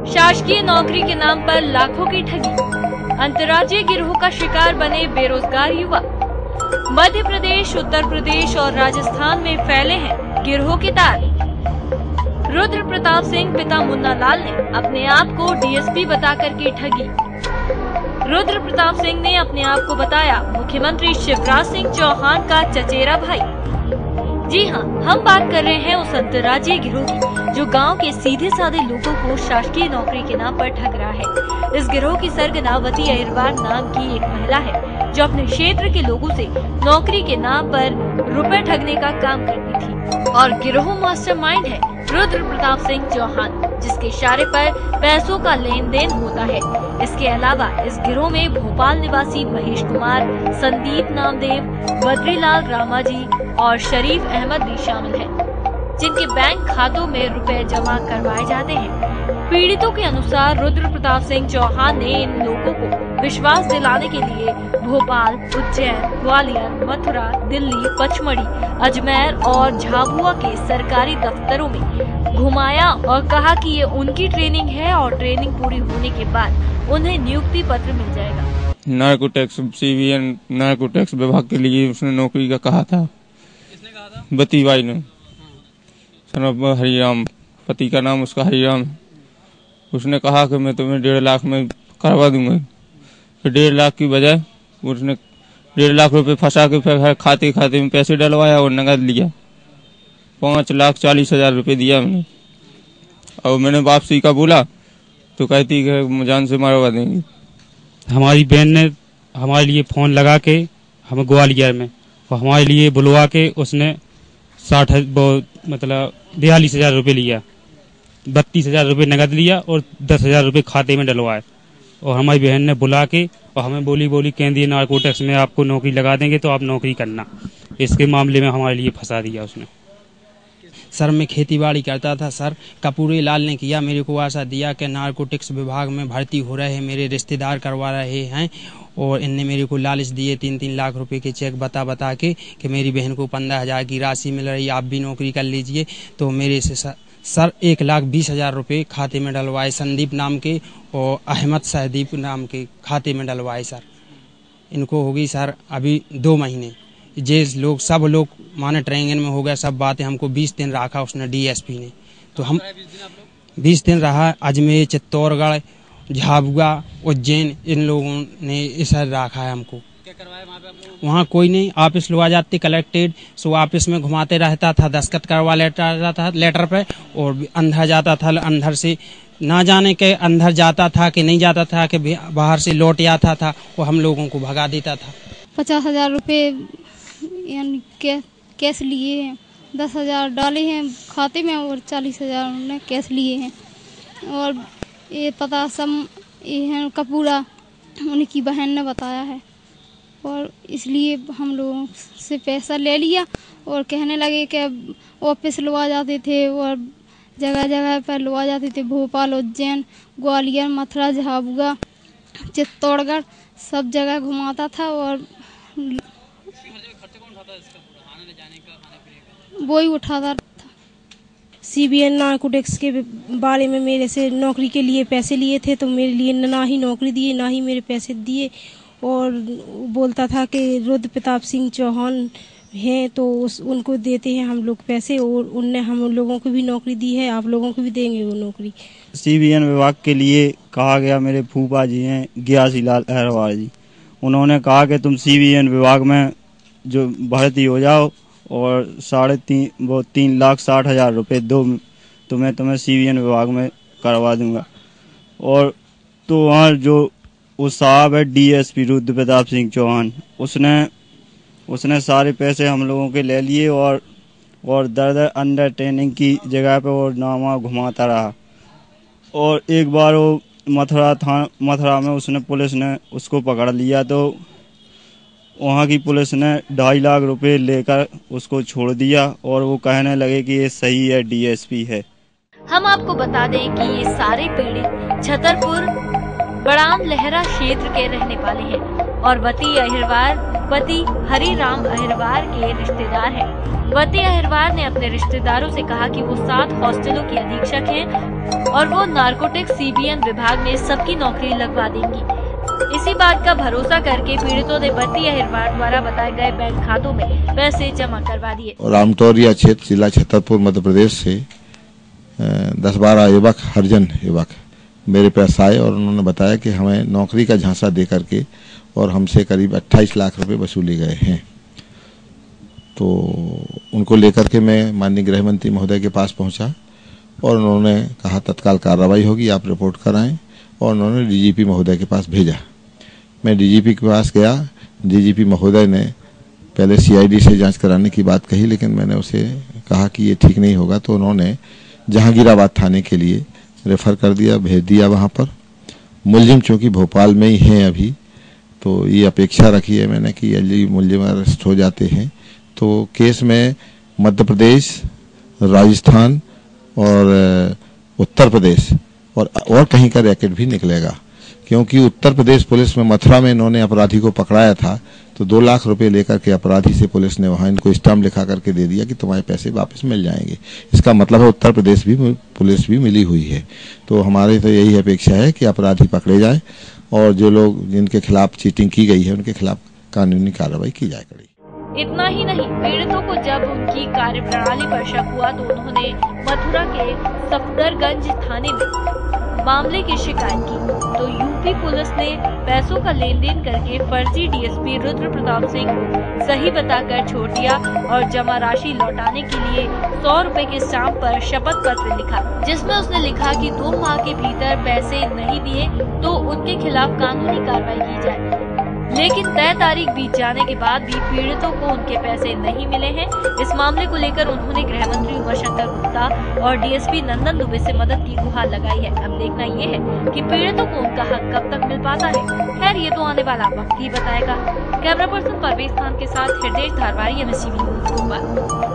शासकीय नौकरी के नाम पर लाखों की ठगी, अंतर्राज्यीय गिरोह का शिकार बने बेरोजगार युवा। मध्य प्रदेश, उत्तर प्रदेश और राजस्थान में फैले हैं गिरोह के तार। रुद्र प्रताप सिंह पिता मुन्ना लाल ने अपने आप को डीएसपी बताकर की ठगी। रुद्र प्रताप सिंह ने अपने आप को बताया मुख्यमंत्री शिवराज सिंह चौहान का चचेरा भाई। जी हां, हम बात कर रहे हैं उस अंतर्राज्यीय गिरोह की जो गांव के सीधे साधे लोगों को शासकीय नौकरी के नाम पर ठग रहा है। इस गिरोह की सरगनावती अहिरवार नाम की एक महिला है जो अपने क्षेत्र के लोगों से नौकरी के नाम पर रुपए ठगने का काम करती थी और गिरोह मास्टरमाइंड है रुद्र प्रताप सिंह चौहान, जिसके इशारे पर पैसों का लेन देन होता है। इसके अलावा इस गिरोह में भोपाल निवासी महेश कुमार, संदीप नामदेव, बद्रीलाल रामाजी और शरीफ अहमद भी शामिल हैं, जिनके बैंक खातों में रुपए जमा करवाए जाते हैं। पीड़ितों के अनुसार रुद्र प्रताप सिंह चौहान ने इन लोगों को विश्वास दिलाने के लिए भोपाल, उज्जैन, ग्वालियर, मथुरा, दिल्ली, पचमढ़ी, अजमेर और झाबुआ के सरकारी दफ्तरों में घुमाया और कहा कि ये उनकी ट्रेनिंग है और ट्रेनिंग पूरी होने के बाद उन्हें नियुक्ति पत्र मिल जाएगा। Narco tax CBN narco tax विभाग के लिए उसने नौकरी का कहा था। किसने कहा था? बती बाई ने। हरिराम, पति का नाम उसका हरिराम। उसने कहा कि मैं तुम्हें 1.5 लाख में करवा दूंगा। फिर 1.5 लाख की बजाय उसने 1.5 लाख रुपए फंसा के फिर खाते में पैसे डलवाया और नगद लिया। 5,40,000 रुपए दिया मैंने। और मैंने वापसी का बोला तो कहती कि जान से मारवा देंगे। हमारी बहन ने हमारे लिए फोन लगा के हमें ग्वालियर में और हमारे लिए बुलवा के उसने 42,000 रुपए लिया। 32,000 रुपए नगद लिया और 10,000 रुपए खाते में डलवाए। और हमारी बहन ने बुला के और हमें बोली केंद्रीय नार्को टैक्स में आपको नौकरी लगा देंगे तो आप नौकरी करना। इसके मामले में हमारे लिए फंसा दिया उसने। सर मैं खेतीबाड़ी करता था सर। कपूरी लाल ने किया, मेरे को आशा दिया कि नारकोटिक्स विभाग में भर्ती हो रहे हैं, मेरे रिश्तेदार करवा रहे हैं और इनने मेरे को लालच दिए 3-3 लाख रुपए के चेक बता के कि मेरी बहन को 15,000 की राशि मिल रही है, आप भी नौकरी कर लीजिए। तो मेरे से सर 1,20,000 रुपए खाते में डलवाए संदीप नाम के और अहमद सहदीप नाम के खाते में डलवाए सर। इनको होगी सर अभी 2 महीने। सब लोग माने ट्रेनिंग में हो गया, सब बातें। हमको 20 दिन रखा उसने डीएसपी ने। तो हम 20 दिन रहा। अजमेर, चित्तौड़गढ़, झाबुआ, उज्जैन इन लोगों ने इसे रखा है हमको। क्या करवाया वहाँ पे आप लोगों को? वहाँ कोई नहीं, ऑफिस लो आ जाते कलेक्टेड, सो ऑफिस में घुमाते रहता था, दस्तखत करवा लेता था लेटर पे और अंदर जाता था। अंदर से ना जाने के अंदर जाता था कि नहीं जाता था कि बाहर से लौट आता था, वो हम लोगों को भगा देता था। 50,000 रुपये यानी कैश लिए हैं, 10,000 डाले हैं खाते में और 40,000 उन्होंने कैश लिए हैं। और ये पता सब ये है कपूरा उनकी बहन ने बताया है और इसलिए हम लोगों से पैसा ले लिया और कहने लगे कि ऑफिस लुआ जाते थे और जगह जगह पर लुआ जाते थे। भोपाल, उज्जैन, ग्वालियर, मथुरा, झाबुआ, चित्तौड़गढ़ सब जगह घुमाता था और वो ही उठाता था। CBN नार्को टैक्स के बारे में मेरे से नौकरी के लिए पैसे लिए थे, तो मेरे लिए ना ही नौकरी दिए ना ही मेरे पैसे दिए और बोलता था कि रुद्र प्रताप सिंह चौहान हैं तो उनको देते हैं हम लोग पैसे और उनने हम लोगों को भी नौकरी दी है, आप लोगों को भी देंगे वो नौकरी। CBN विभाग के लिए कहा गया, मेरे फूफा जी हैं ग्यासी लाल अहिरवार जी, उन्होंने कहा कि तुम CBN विभाग में जो भर्ती हो जाओ और 3,60,000 रुपये दो तो मैं तुम्हें CBN विभाग में करवा दूंगा। और तो वहाँ जो उस साहब है DSP रुद्र प्रताप सिंह चौहान, उसने सारे पैसे हम लोगों के ले लिए और दर अंडर ट्रेनिंग की जगह पे और नामा घुमाता रहा। और एक बार वो मथुरा में पुलिस ने उसको पकड़ लिया तो वहाँ की पुलिस ने 2.5 लाख रुपए लेकर उसको छोड़ दिया और वो कहने लगे कि ये सही है, DSP है। हम आपको बता दें कि ये सारे पीड़ित छतरपुर बड़ान लहरा क्षेत्र के रहने वाले हैं। और वती अहिरवार पति हरिराम अहिरवार के रिश्तेदार हैं। वती अहिरवार ने अपने रिश्तेदारों से कहा कि वो 7 हॉस्टलों की अधीक्षक हैं और वो नारकोटिक्स CBN विभाग में सबकी नौकरी लगवा देंगी। इसी बात का भरोसा करके पीड़ितों ने वती अहिरवार द्वारा बताए गए बैंक खातों में पैसे जमा करवा दिए। रामटौरिया क्षेत्र जिला छतरपुर मध्य प्रदेश से 10-12 युवक हरिजन युवक मेरे पास आए और उन्होंने बताया कि हमें नौकरी का झांसा दे करके और हमसे करीब 28 लाख रुपए वसूले गए हैं। तो उनको लेकर के मैं माननीय गृह मंत्री महोदय के पास पहुंचा और उन्होंने कहा तत्काल कार्रवाई होगी, आप रिपोर्ट कराएं, और उन्होंने DGP महोदय के पास भेजा। मैं DGP के पास गया। DGP महोदय ने पहले CID से जांच कराने की बात कही, लेकिन मैंने उसे कहा कि ये ठीक नहीं होगा, तो उन्होंने जहांगीराबाद थाने के लिए रेफर कर दिया, भेज दिया। वहां पर मुलजिम चूंकि भोपाल में ही हैं अभी, तो ये अपेक्षा रखी है मैंने कि यदि मुलजिम अरेस्ट हो जाते हैं तो केस में मध्य प्रदेश, राजस्थान और उत्तर प्रदेश और कहीं का रैकेट भी निकलेगा, क्योंकि उत्तर प्रदेश पुलिस में मथुरा में इन्होंने अपराधी को पकड़ाया था तो 2 लाख रुपए लेकर के अपराधी से पुलिस ने वहां इनको स्टाम्प लिखा करके दे दिया कि तुम्हारे पैसे वापस मिल जाएंगे। इसका मतलब है उत्तर प्रदेश भी पुलिस भी मिली हुई है। तो हमारी तो यही अपेक्षा है कि अपराधी पकड़े जाए और जो लोग जिनके खिलाफ चीटिंग की गई है उनके खिलाफ कानूनी कार्रवाई की जाए कड़ी। इतना ही नहीं, पीड़ितों को जब उनकी कार्यप्रणाली पर शक हुआ तो उन्होंने मथुरा के सफदरगंज थाने में मामले की शिकायत की, तो यूपी पुलिस ने पैसों का लेन देन करके फर्जी DSP रुद्र प्रताप सिंह को सही बताकर छोड़ दिया और जमा राशि लौटाने के लिए 100 रुपए के स्टाम्प पर शपथ पत्र लिखा, जिसमें उसने लिखा कि 2 माह के भीतर पैसे नहीं दिए तो उनके खिलाफ कानूनी कार्रवाई की जाए। लेकिन तय तारीख बीत जाने के बाद भी पीड़ितों को उनके पैसे नहीं मिले हैं। इस मामले को लेकर उन्होंने गृह मंत्री उमाशंकर गुप्ता और DSP नंदन दुबे से मदद की गुहार लगाई है। अब देखना ये है कि पीड़ितों को उनका हक कब तक मिल पाता है। खैर, ये तो आने वाला वक्त ही बताएगा। कैमरा पर्सन परवेज खान के साथ हृदय धारवाड़ी, MSTV न्यूज़ भोपाल।